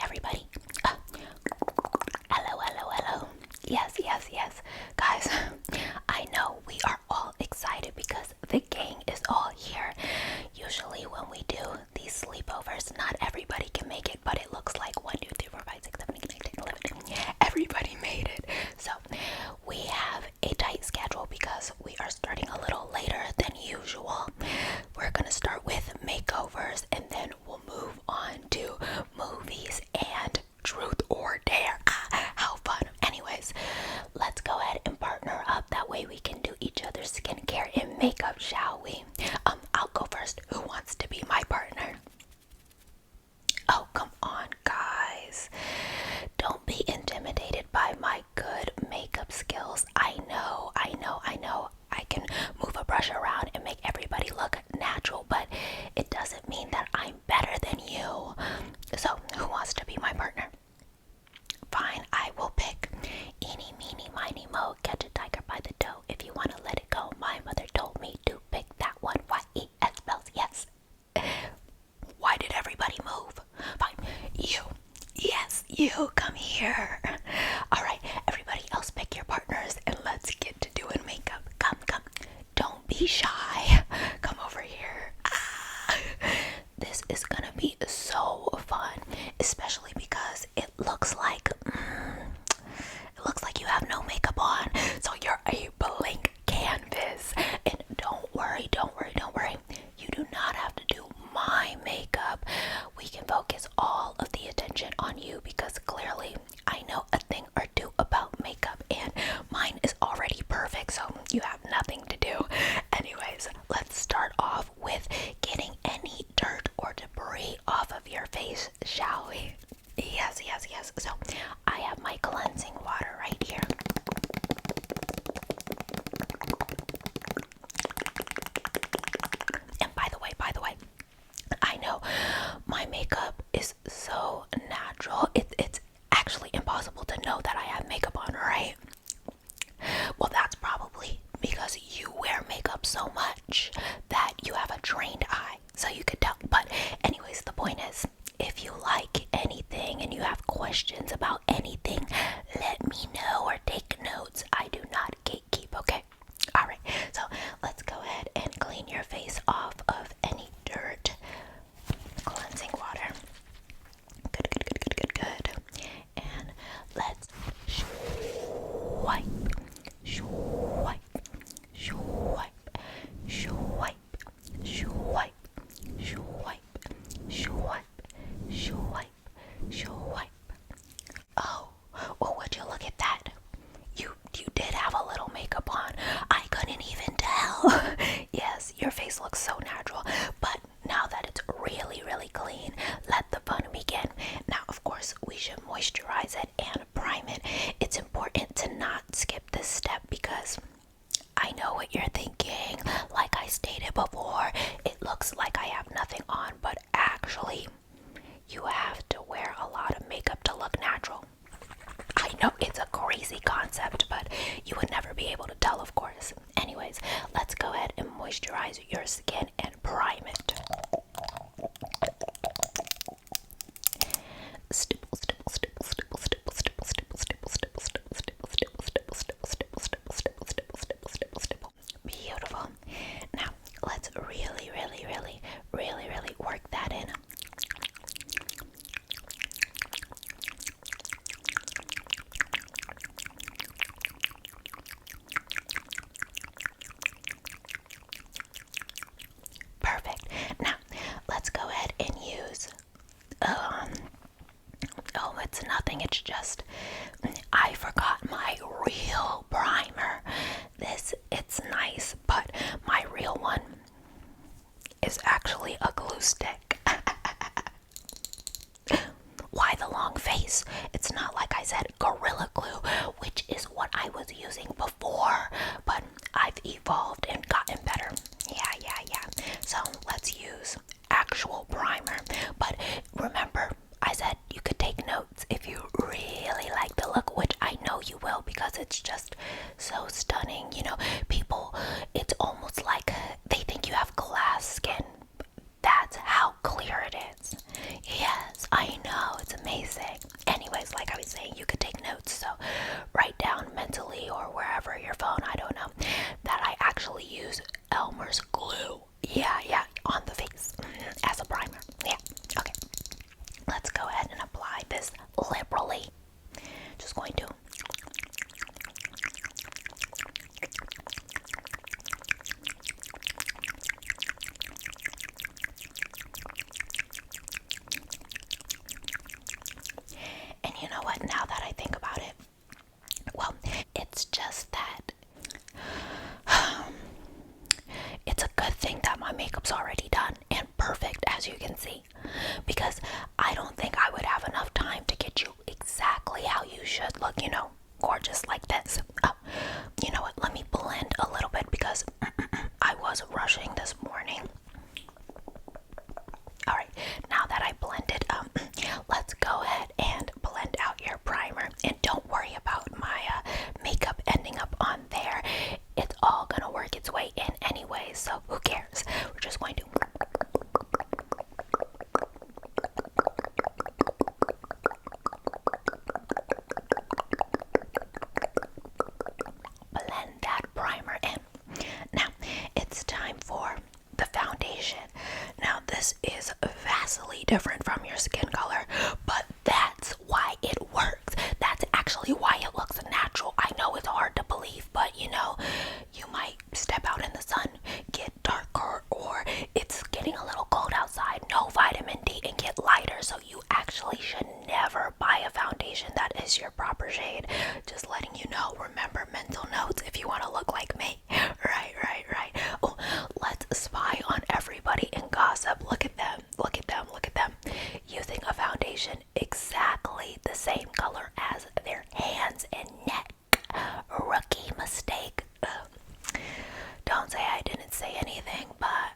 everybody. Hello. Yes. Guys, I know we are all excited because the gang is all here. Usually when we do these sleepovers, not everybody can make it, but it looks like 1, 2, 3, 4, 5, 6, 7, 8, 9, 10, 11. Everybody made it. So we have a tight schedule because we are starting a little later than usual. We're gonna start with makeovers and then we'll move on to movies and truth or dare. How fun. Anyways, let's go ahead and partner up. That way we can do each other's skincare and makeup, shall we? I'll go first. Who wants to be my partner? Oh, come on, guys. Don't be intimidated by my good makeup skills. I know. I can move a brush around and make everybody look natural, but it doesn't mean that I'm better than you. So, who wants to be my partner? Fine, I will pick. Eeny, meeny, miny, mo, catch a tiger by the toe. If you want to let it go, my mother told me to pick that one. Y-E-S spells yes. Why did everybody move? Fine, you. Yes, you, come here. Alright, everybody else pick your partners and let's get to doing makeup. Come. Don't be shy. Come over here. This is gonna be so fun, especially because it looks like you have no makeup on, so you're a blank canvas. And don't worry, you do not have to do my makeup. We can focus all of the attention on you because clearly I know a thing or two about makeup and mine is already perfect, so you have nothing to do. Anyways, let's start off with getting any dirt or debris off of your face, shall we? Yes. So I have my cleansing water right here. And by the way, I know my makeup is so natural. It's actually impossible to know that I have makeup on, right? Well, that's probably because you wear makeup so much that you have a trained eye, so you could tell. But anyways, the point is, if you like anything and you have questions about anything, let me know or take notes. I do not gatekeep, okay? Alright, so let's go ahead and clean your face off of any dirt. Cleansing water. Good. And let's swipe. Oh, well, would you look at that? You did have a little makeup on. I couldn't even tell. Yes, your face looks so natural, but now that it's really, really clean, let the fun begin. Now, of course, we should moisturize it and prime it. It's important to not skip this step because I know what you're thinking. Like I stated before, it looks like I have nothing on, but actually, you have to wear a lot of makeup to look natural. I know it's a crazy concept, but you would never be able to tell, of course. Anyways, let's go ahead and moisturize your skin and prime it. Beautiful. Now, let's really work that in. Perfect. Now, let's go ahead and use, it's nothing, it's just, I forgot my real primer. It's nice, but my real one is actually a glue stick. Why the long face? It's not like I said Gorilla Glue, which is what I was using before, but I've evolved and gotten better. Yeah. So let's use actual primer. But remember, I said you could take notes if you really like the look, which I know you will because it's just so stunning. You know, people, it's almost like they think you have glass skin. That's how clear it is. Yes, I know. know, it's amazing. Anyways, like I was saying, you could take notes, so write down mentally or wherever your phone, I don't know, that I actually use Elmer's glue. Yeah, on the face as a primer. Yeah, okay. Let's go ahead and apply this liberally. Just going to. And you know what, now that I think about it, well, it's just that it's a good thing that my makeup's already done and perfect, as you can see, because I don't think I would have enough time to get you exactly how you should look, you know, gorgeous like this. You know what, let me blend a little bit because I was rushing this morning. Alright, now that I blended, let's go ahead and blend out your primer. And don't worry about my makeup ending up on there. It's all gonna work its way in anyway, so who cares? We're just going to blend that primer in. Now, it's time for the foundation. Now, this is vastly different from your skin color, but that's why it works. That's actually why it looks natural. I know it's hard to believe, but you know, you might step out in the sun, get darker, or it's getting a little cold outside, no vitamin D, and get lighter. So you actually should never buy a foundation that is your proper shade. Just letting you know. Remember, mental notes if you want to look like me. Right. Oh, let's spy on everybody and gossip. Look at them. Using a foundation exactly the same color as their hands and neck. Rookie mistake. Don't say I didn't say anything, but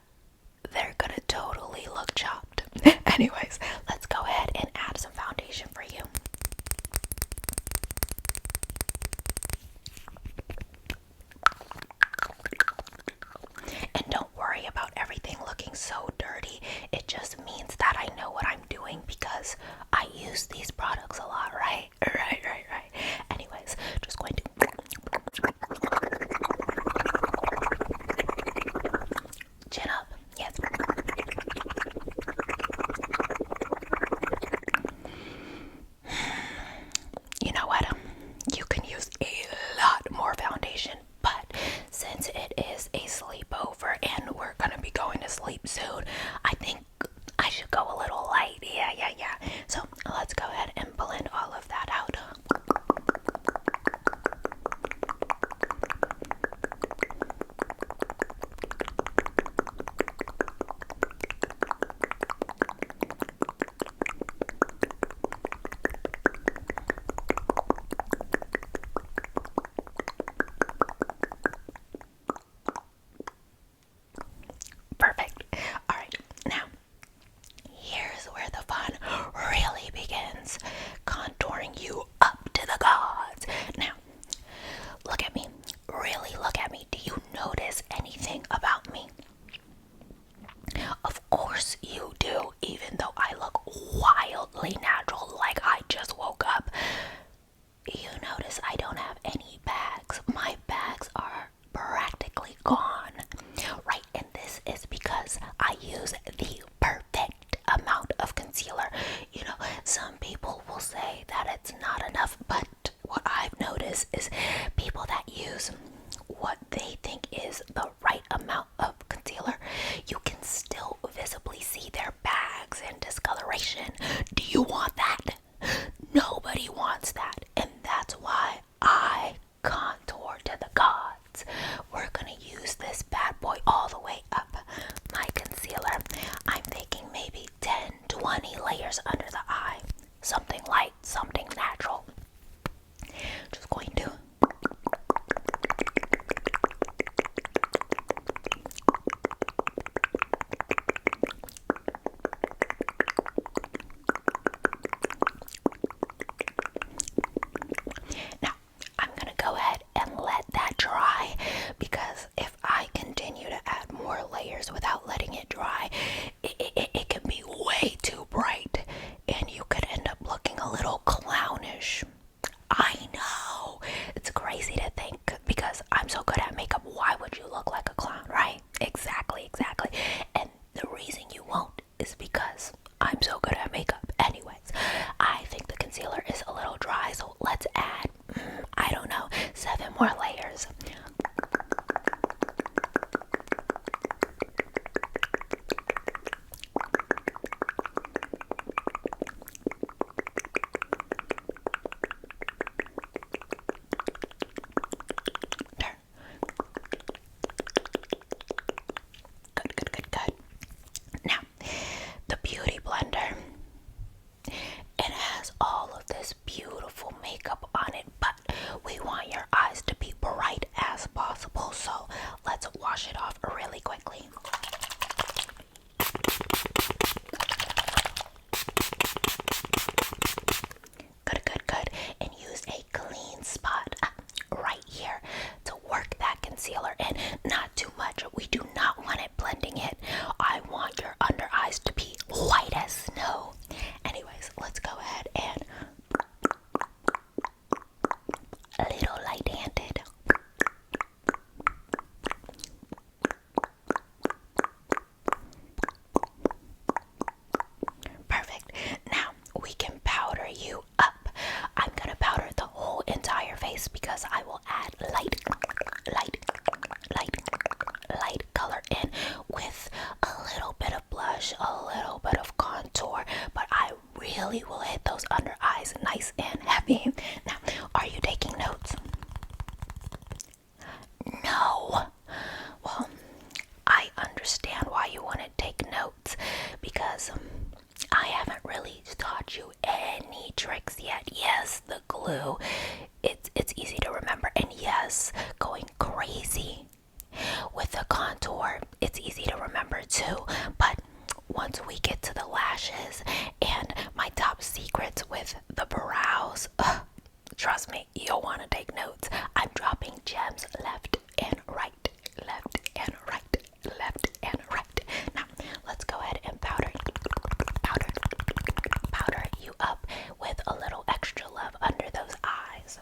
they're gonna totally look chopped. Anyways, let's go ahead and add some foundation for you. And don't worry about everything looking so dirty. It just means that I know what I'm doing because I use these products a lot, right? Right. Anyways, just going to chin up. Yes. You know what? You can use a lot more foundation, but since it is a sleepover and we're gonna be going to sleep soon, I think I should go a little light. Yeah. So let's go ahead and blend all of that out. Perfect. All right, now here's where the fun really begins. Contouring you up to the gods. Now, look at me. Really look at me. Do you notice anything about me? Of course you do, even though I look wildly natural like I just woke up. You notice I don't have any bags. My bags are practically gone. Right, and this is because I use the perfect amount of concealer. You know, some people will say that it's not enough, but what I've noticed is people that use what they think is the right amount of concealer, you can still visibly see their bags and discoloration. Do you want that? Nobody wants that, and that's why I contour to the gods. We're gonna use this bad boy all the way up. My concealer, I'm thinking maybe 10, 20 layers under the eye. Something light, something natural. Just going to a little clownish. I know. It's crazy to think because I'm so good at makeup. Why would you look like a clown, right? Exactly. And the reason you won't is because I'm so good at makeup. Anyways, I think the concealer is a little dry, so let's add, I don't know, 7 more layers. Good. Now, the Beauty Blender, it has all of this beautiful makeup on it, but we want your eyes to be bright as possible, so let's wash it off really quickly. Good. And use a clean spot right here to work that concealer in. Not too much. We do not want it blending it. I want your under eyes to be white as snow. Anyways, let's go ahead and a little light-handed. Perfect. Now we can powder you up. I'm gonna powder the whole entire face because I will add light color in with a little bit of blush, a little bit of contour, but I really will hit those under eyes nice and heavy. Now, are you taking notes? No. Well, I understand why you want to take notes because I haven't really taught you any tricks yet. Yes, the glue, it's easy to remember, and yes, going crazy with the contour, it's easy to remember too, but once we get to the lashes and my top secrets with the brows, trust me, you'll want to take notes. I'm dropping gems left and right, left and right, left and right. Now, let's go ahead and powder you up with a little extra love under those eyes.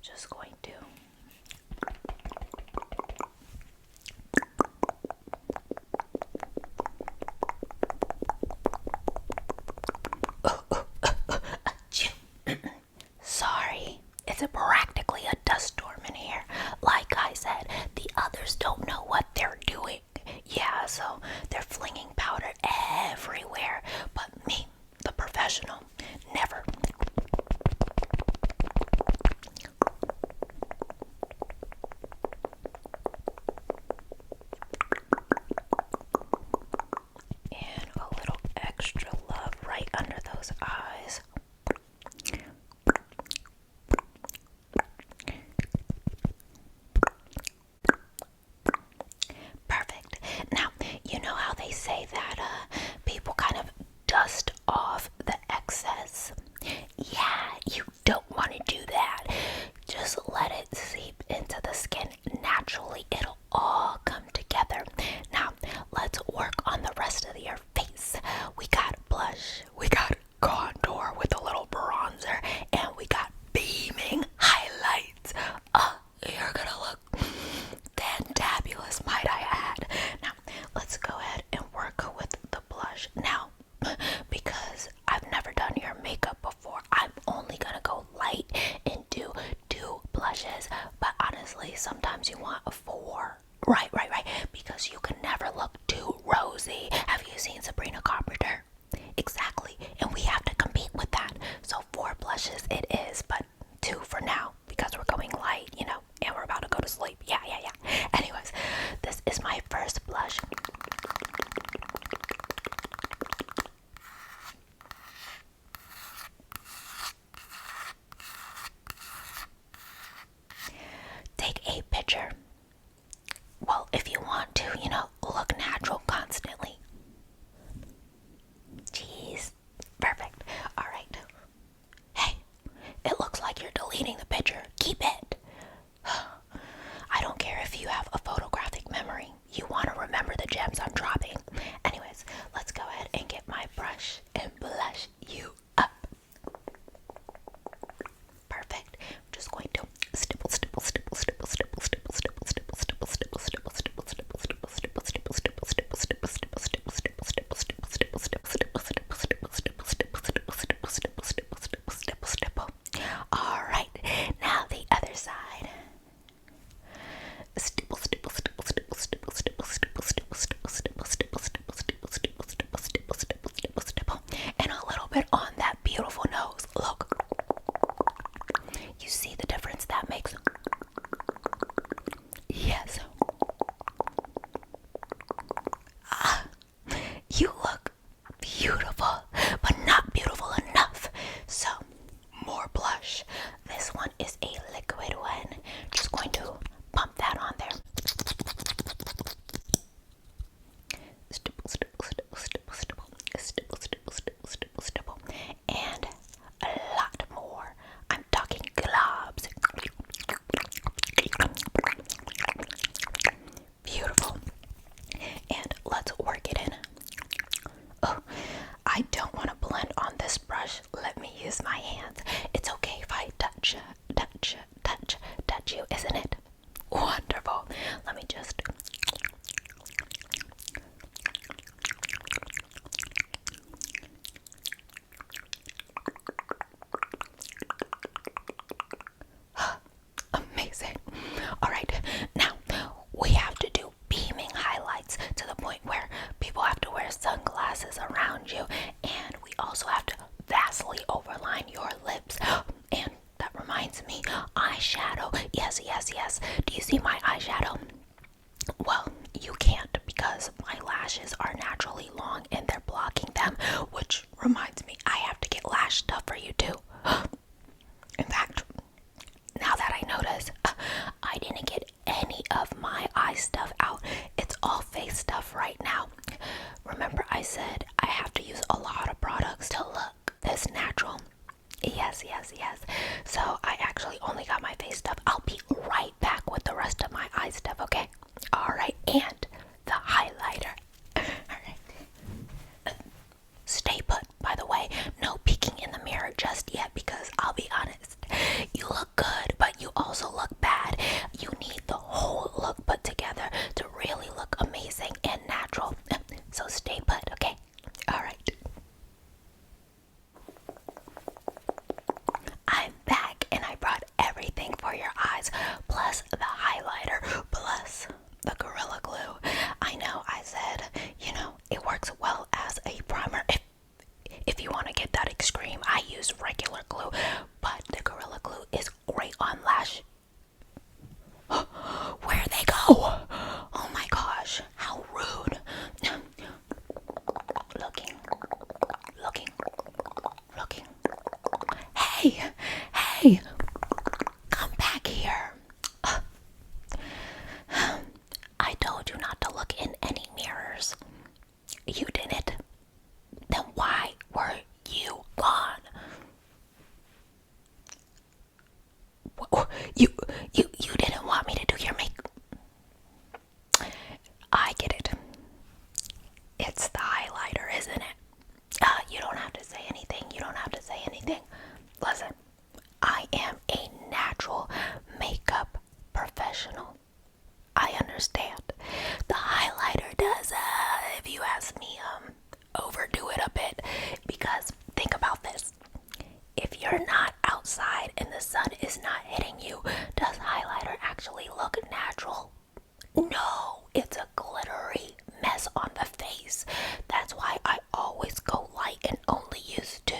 Just going to sorry, it's practically a dust storm in here. Like I said, the others don't know what they're doing. Yeah, so they're flinging powder everywhere, but me, the professional, never. And a little extra love right under those eyes. Perfect. Now, you know how they say that people kind of dust off the excess? Yeah, you don't want to do that. Just let it seep into the skin naturally. It'll all come together. Now, let's work on the rest of your face. We got blush, we got contour with a little bronzer, and we got beaming highlights. You're gonna look fantabulous, might I add. Now, let's go ahead and work with the blush. Now, because I've never done your makeup before, I'm only gonna go light and do 2 blushes, but honestly, sometimes you want 4. Right, because you can never look too rosy. Have you seen Sabrina Carpenter? Exactly, and we have to compete it on that beautiful nose. Look. You see the difference that makes? Yes. You look beautiful, but not beautiful enough. So, more blush. This one is a liquid one. Just going to pump that on there. Stipple, stipple, stipple, stipple, stipple, stipple, stipple, stipple, stipple, stipple, and a lot more. I'm talking globs. Beautiful. And let's work it in. Oh, I don't want to blend on this brush. Let me use my hands. It's okay if I touch you, isn't it? Wonderful. Let me just... Amazing. All right, now we have to do beaming highlights to the point where people have to wear sunglasses around you, and we also have to vastly overline your lips. And that reminds me, eyeshadow. Yes, yes, yes. Do you see my eyeshadow? Well, you can't because my lashes are naturally long and they're blocking them, which reminds me, I have to get lash stuff for you too. In fact, now that I notice, I didn't get any of my eye stuff out. It's all face stuff right now. Remember I said I have to use a lot of products to look this natural? Yes, yes, yes. So I actually only got my face stuff. I'll be right back with the rest of my eye stuff, okay? Alright, and the highlighter. Alright. Stay put, by the way. No peeking in the mirror just yet because I'll be honest. You look good, but you also look bad. You need the whole look put together to really look amazing and natural. So stay put, okay? Alright. I'm back and I brought everything for your eyes, plus the highlighter, plus the Gorilla Glue. I know I said, it works well as a primer. If you want to get that extreme, I use regular glue, but the Gorilla Glue is great on lash. Where'd they go? Oh my gosh, how rude. Looking. Hey, come back here. I told you not to look in any mirrors. You didn't. Then why were you gone? You didn't want me to do your makeup. I get it. It's the highlighter, isn't it? You don't have to say anything. Listen, I am a natural makeup professional. I understand. The highlighter does, if you ask me, overdo it a bit. Because think about this. If you're not outside and the sun is not hitting you, does highlighter actually look natural? No, it's a glittery mess on the face. That's why I always go light and only use 2.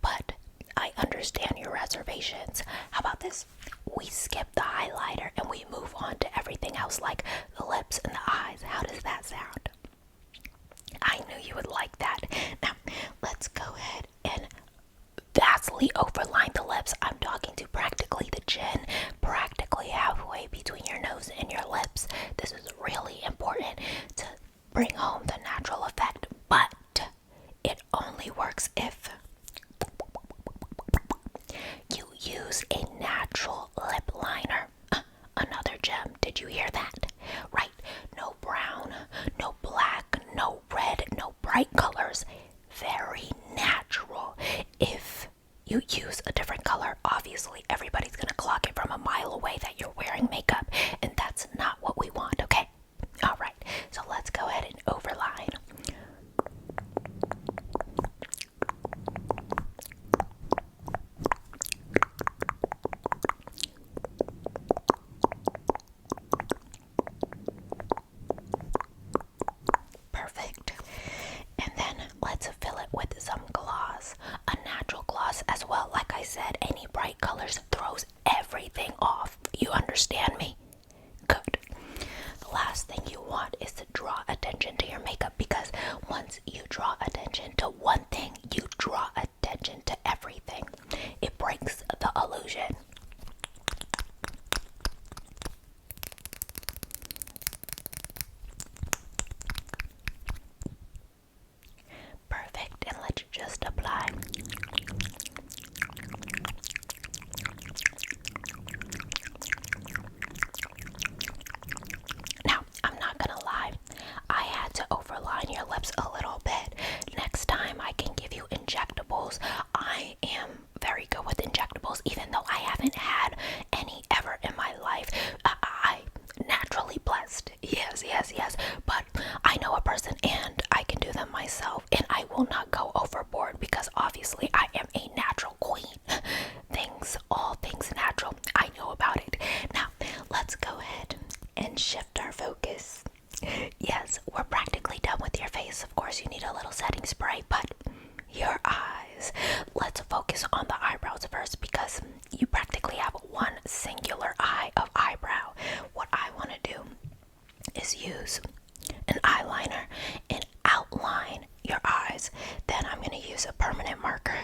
But I understand your reservations. How about this? We skip the highlighter and we move on to everything else like the lips and the eyes. How does that sound? I knew you would like that. Now, let's go ahead and vastly overline the lips. I'm talking to practically the chin, practically halfway between your nose and your lips. This is really important to bring home the natural effect, but it only works if you use a natural lip liner. Another gem. Did you hear that? Right. No brown, no black, no red, no bright colors. Very natural. If you use a different color, obviously everybody's gonna clock it from a mile away that you're wearing makeup, and that's not what we want, okay? Alright, so let's go ahead and overline. Perfect. And then let's fill it with some gloss. illusion. Perfect, and let's just apply. Now, I'm not gonna lie, I had to overline your lips a little bit. Next time I can give you injectables. I am very good with injectables, even though I haven't had any ever in my life. I naturally blessed. Yes. But I know a person and I can do them myself, and I will not go overboard because obviously I am a natural queen. All things natural. I know about it. Now, let's go ahead and shift our focus. Yes, we're practically done with your face. Of course, you need a little setting spray, but your eyes. Let's focus on the eyebrows first because you practically have one singular eye of eyebrow. What I want to do is use an eyeliner and outline your eyes. Then I'm going to use a permanent marker,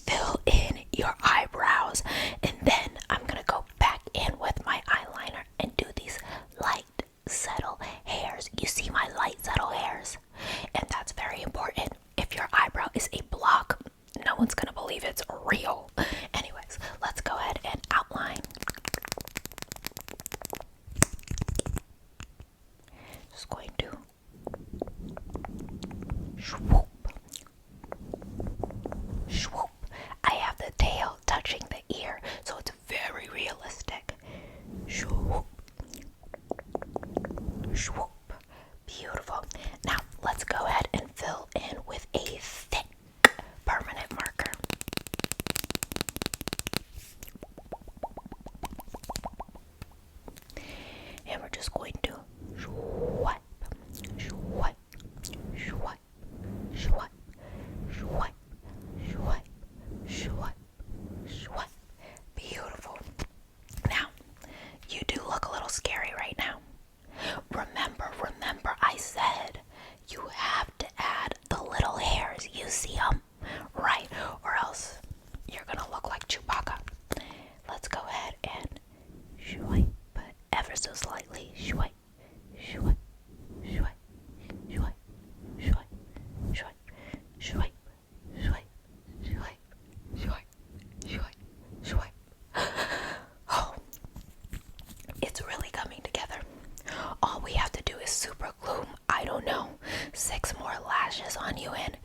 fill in your eyebrows, and then I'm going to go back in with my eyeliner and do these light, subtle hairs. You see my light, subtle hairs? And that's very important. If your eyebrow is a block, no one's going to believe it's real. Anyways, let's go ahead and outline. Just going to swoop, swoop. I have the tail touching the ear, so it's very realistic. Swoop, swoop. Beautiful. Now let's go ahead and fill in with a thick permanent marker. And we're just going to swipe, swipe, swipe, swipe, swipe, swipe, swipe, swipe. Beautiful. Now, you do look a little scary right now. Remember, I said you have to add the little hairs. You see them, right? Or else you're gonna look like Chewbacca. Let's go ahead and swipe ever so slightly. Swipe, swipe, swipe, swipe, swipe, swipe, swipe, swipe, swipe, swipe, swipe, swipe. Oh, it's really coming together. All we have to do is super glue, I don't know, 6 more lashes on you, and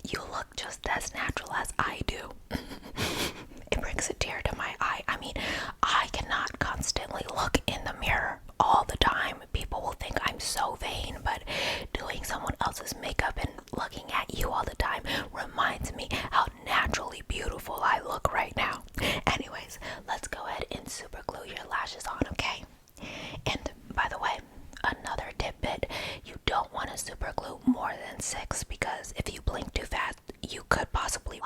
you look just as natural as I do. It brings a tear to my eye. I mean, I cannot constantly look in the mirror all the time. People will think I'm so vain, but doing someone else's makeup and looking at you all the time reminds me how naturally beautiful I look right now. Anyways, let's go ahead and super glue your lashes on, okay? And by the way, another tidbit, you don't want to super glue more than 6 because if you blink too fast, you could possibly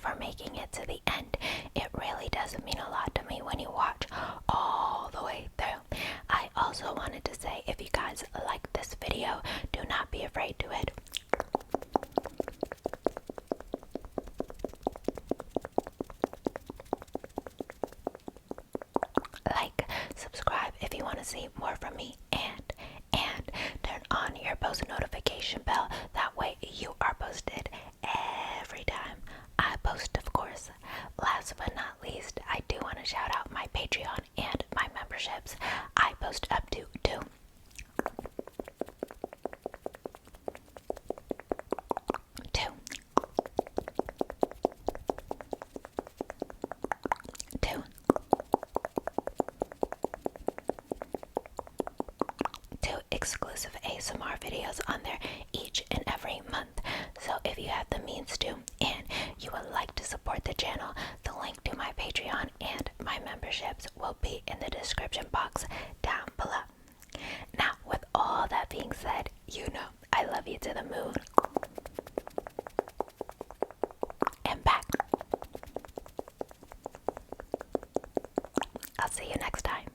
for making it to the end. It really does mean a lot to me when you watch all the way through. I also wanted to say, if you guys like this video, do not be afraid to hit like, subscribe if you want to see more from me, and turn on your post notification bell. That way you are posted every time I post, of course. Last but not least, I do want to shout out my Patreon and my memberships. I post up to two exclusive ASMR videos on there each and every month. So if you have the means to, and you would like to support the channel, the link to my Patreon and my memberships will be in the description box down below. Now, with all that being said, you know I love you to the moon and back. I'll see you next time.